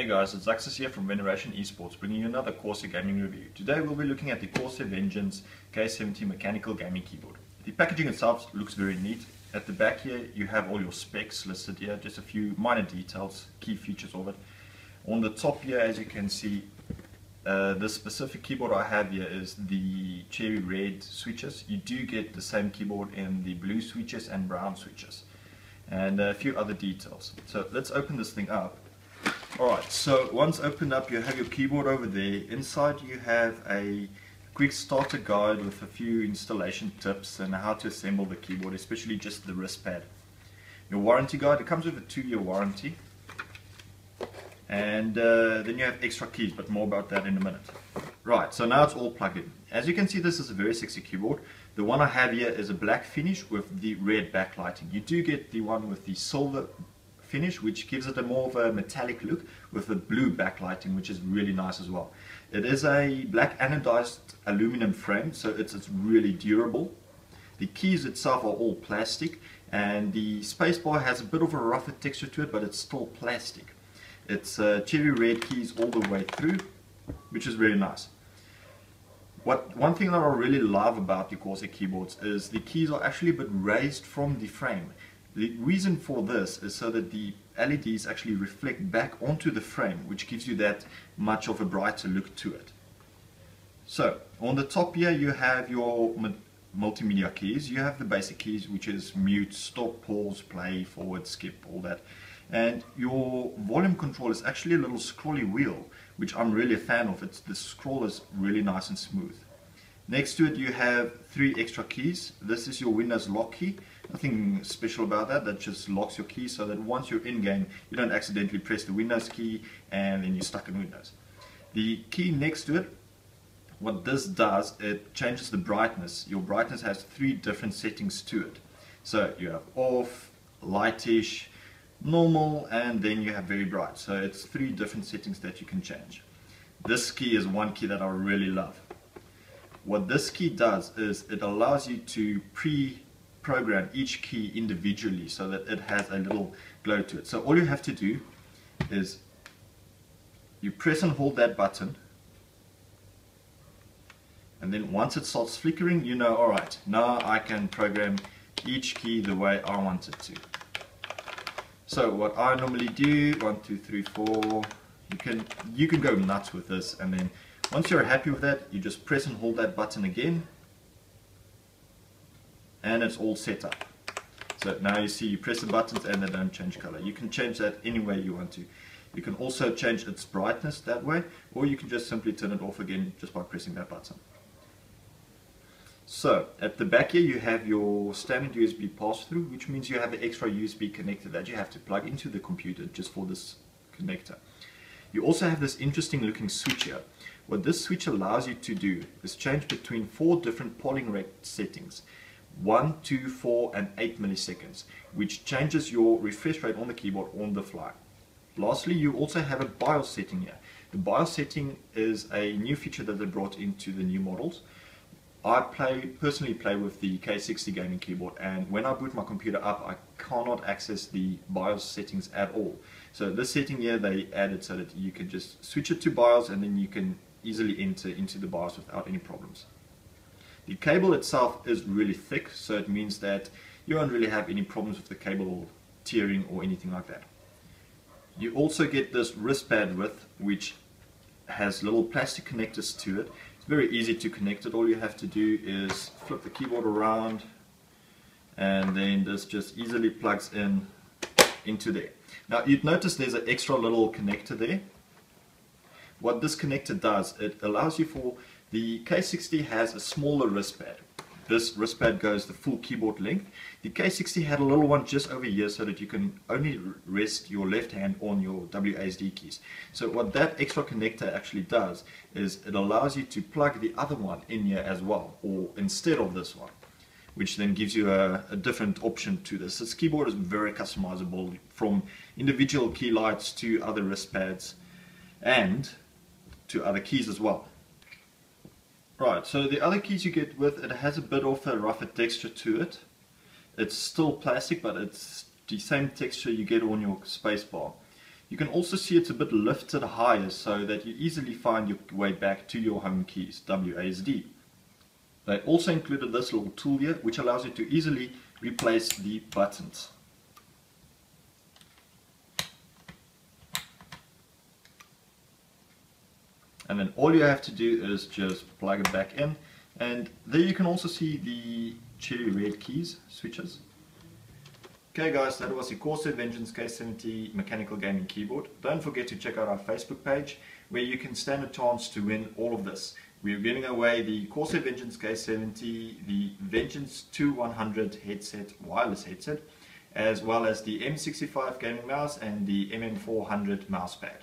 Hey guys, it's Axis here from Veneration Esports, bringing you another Corsair gaming review. Today we'll be looking at the Corsair Vengeance K70 mechanical gaming keyboard. The packaging itself looks very neat. At the back here you have all your specs listed here, just a few minor details, key features of it. On the top here, as you can see, this specific keyboard I have here is the cherry red switches. You do get the same keyboard in the blue switches and brown switches, and a few other details. So let's open this thing up. Alright, so once opened up, you have your keyboard over there. Inside you have a quick starter guide with a few installation tips and how to assemble the keyboard, especially just the wrist pad. Your warranty guide, it comes with a 2-year warranty. And then you have extra keys, but more about that in a minute. Right, so now it's all plugged in. As you can see, this is a very sexy keyboard. The one I have here is a black finish with the red backlighting. You do get the one with the silver finish, which gives it a more of a metallic look with the blue backlighting, which is really nice as well. It is a black anodized aluminum frame, so it's really durable. The keys itself are all plastic, and the spacebar has a bit of a rougher texture to it, but it's still plastic. It's cherry red keys all the way through, which is very nice. One thing that I really love about the Corsair keyboards is the keys are actually a bit raised from the frame. The reason for this is so that the LEDs actually reflect back onto the frame, which gives you that much of a brighter look to it. So on the top here you have your multimedia keys. You have the basic keys, which is mute, stop, pause, play, forward, skip, all that. And your volume control is actually a little scrolly wheel, which I'm really a fan of. The scroll is really nice and smooth. Next to it you have 3 extra keys. This is your Windows lock key. Nothing special about that, that just locks your key so that once you're in game you don't accidentally press the Windows key and then you're stuck in Windows. The key next to it, what this does, it changes the brightness. Your brightness has 3 different settings to it. So you have off, lightish, normal, and then you have very bright. So it's 3 different settings that you can change. This key is one key that I really love. What this key does is it allows you to pre-program each key individually so that it has a little glow to it. So all you have to do is you press and hold that button, and then once it starts flickering, you know, alright, now I can program each key the way I want it to. So what I normally do, 1, 2, 3, 4, you can go nuts with this, and then once you're happy with that, you just press and hold that button again, and it's all set up. So now you see you press the buttons and they don't change color. You can change that any way you want to. You can also change its brightness that way, or you can just simply turn it off again just by pressing that button. So at the back here you have your standard USB pass-through, which means you have an extra USB connector that you have to plug into the computer just for this connector. You also have this interesting looking switch here. What this switch allows you to do is change between 4 different polling rate settings, 1, 2, 4 and 8 milliseconds, which changes your refresh rate on the keyboard on the fly. Lastly, you also have a BIOS setting here. The BIOS setting is a new feature that they brought into the new models. I personally play with the K70 gaming keyboard, and when I boot my computer up I cannot access the BIOS settings at all. So this setting here they added so that you can just switch it to BIOS and then you can easily enter into the BIOS without any problems. The cable itself is really thick, so it means that you won't really have any problems with the cable tearing or anything like that. You also get this wrist pad width, which has little plastic connectors to it. It's very easy to connect it. All you have to do is flip the keyboard around, and then this just easily plugs into there. Now you'd notice there's an extra little connector there. What this connector does, it allows you for the K60 has a smaller wrist pad. This wrist pad goes the full keyboard length. The K60 had a little one just over here so that you can only rest your left hand on your WASD keys. So what that extra connector actually does is it allows you to plug the other one in here as well, or instead of this one, which then gives you a different option to this. This keyboard is very customizable, from individual key lights to other wrist pads and to other keys as well. Right, so the other keys you get with it has a bit of a rougher texture to it. It's still plastic, but it's the same texture you get on your spacebar. You can also see it's a bit lifted higher so that you easily find your way back to your home keys, WASD. They also included this little tool here which allows you to easily replace the buttons. And then all you have to do is just plug it back in, and there you can also see the cherry red keys switches. Okay guys, that was the Corsair Vengeance K70 mechanical gaming keyboard. Don't forget to check out our Facebook page where you can stand a chance to win all of this. We're giving away the Corsair Vengeance K70, the Vengeance 2100 headset, wireless headset, as well as the M65 gaming mouse and the MM400 mousepad.